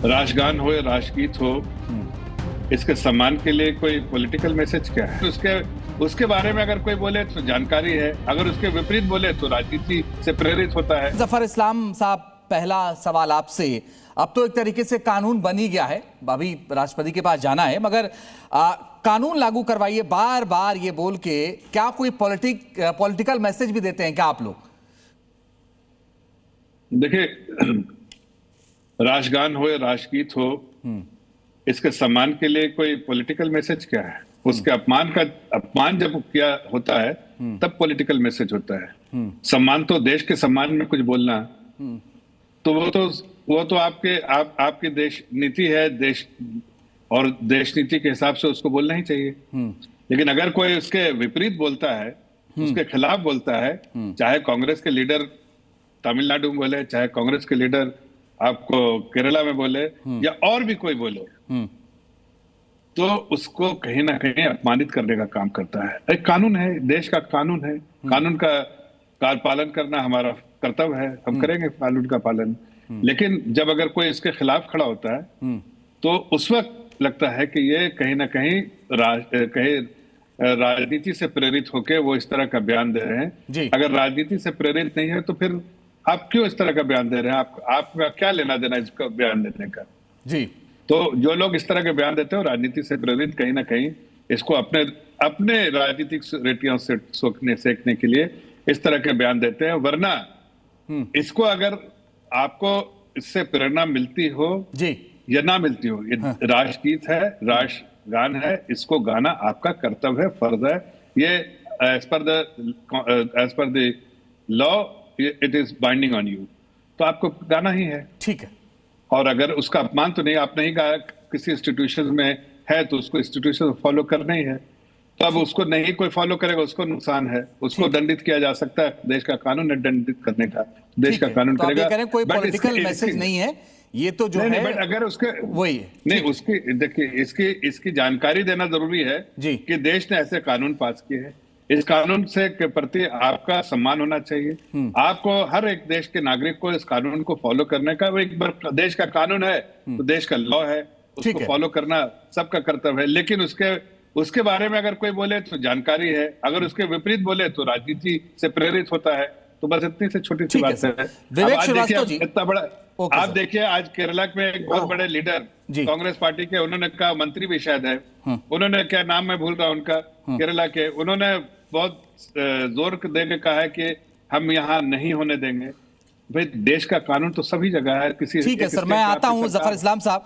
राष्ट्रगान हो या राष्ट्रगीत हो, इसके सम्मान के लिए कोई पॉलिटिकल मैसेज क्या है? उसके बारे में अगर कोई बोले तो जानकारी है, अगर उसके विपरीत बोले तो राजनीति से प्रेरित होता है। जफर इस्लाम साहब, पहला सवाल आपसे, अब तो एक तरीके से कानून बन ही गया है, अभी राष्ट्रपति के पास जाना है, मगर कानून लागू करवाइए बार बार ये बोल के, क्या कोई पॉलिटिकल मैसेज भी देते हैं क्या आप लोग? देखिए, राष्ट्रगान हो या राष्ट्रगीत हो, इसके सम्मान के लिए कोई पॉलिटिकल मैसेज क्या है? उसके अपमान जब किया होता है तब पॉलिटिकल मैसेज होता है। सम्मान तो देश के सम्मान में कुछ बोलना, तो वो तो आपकी देश नीति है, देश और देश नीति के हिसाब से उसको बोलना ही चाहिए। लेकिन अगर कोई उसके विपरीत बोलता है, उसके खिलाफ बोलता है, चाहे कांग्रेस के लीडर तमिलनाडु में बोले, चाहे कांग्रेस के लीडर आपको केरला में बोले, या और भी कोई बोले, तो उसको कहीं ना कहीं अपमानित करने का काम करता है। एक कानून है, देश का कानून है, कानून का पालन करना हमारा कर्तव्य है, हम करेंगे कानून का पालन। लेकिन जब अगर कोई इसके खिलाफ खड़ा होता है तो उस वक्त लगता है कि ये कहीं ना कहीं राजनीति से प्रेरित होकर वो इस तरह का बयान दे रहे हैं। अगर राजनीति से प्रेरित नहीं है तो फिर आप क्यों इस तरह का बयान दे रहे हैं? आपका क्या लेना देना इसका बयान देने का? जी, तो जो लोग इस तरह के बयान देते हैं राजनीति से प्रेरित, कहीं ना कहीं इसको अपने राजनीतिक रेटियों से सेकने के लिए इस तरह के बयान देते हैं। वरना इसको अगर आपको इससे प्रेरणा मिलती हो जी या ना मिलती हो, ये राष्ट्रगीत है, राष्ट्रगान है, इसको गाना आपका कर्तव्य है, फर्ज है। ये as per the law it is binding on you, तो आपको गाना ही है। ठीक है। और अगर उसका अपमान तो नहीं, आप नहीं गाया, किसी इंस्टीट्यूशन में है तो उसको इंस्टीट्यूशन फॉलो करना ही है। तो अब उसको नहीं कोई फॉलो करेगा, उसको नुकसान है, उसको दंडित किया जा सकता है। देश का कानून है दंडित करने का, देश का कानून तो करेगा। कोई पॉलिटिकल मैसेज नहीं है ये तो जो है, बट अगर उसके वही है नहीं, उसकी देखिए, इसकी जानकारी देना जरूरी है कि देश ने ऐसे कानून पास किए हैं। इस कानून से के प्रति आपका सम्मान होना चाहिए। आपको हर एक देश के नागरिक को इस कानून को फॉलो करने का, एक देश का कानून है तो देश का लॉ है, उसको फॉलो करना सबका कर्तव्य है। लेकिन उसके बारे में अगर कोई बोले तो जानकारी है, अगर उसके विपरीत बोले तो राजनीति से प्रेरित होता है। तो बस इतनी से छोटी सी बात है। इतना बड़ा आप देखिए, आज केरला में एक बहुत बड़े लीडर कांग्रेस पार्टी के, उन्होंने कहा, मंत्री भी शायद है, उन्होंने क्या नाम मैं भूल रहा हूं उनका, केरला के, उन्होंने बहुत जोर देकर कहा है कि हम यहाँ नहीं होने देंगे। भाई, देश का कानून तो सभी जगह है। किसी ठीक है सर, मैं आता हूं जफर इस्लाम साहब।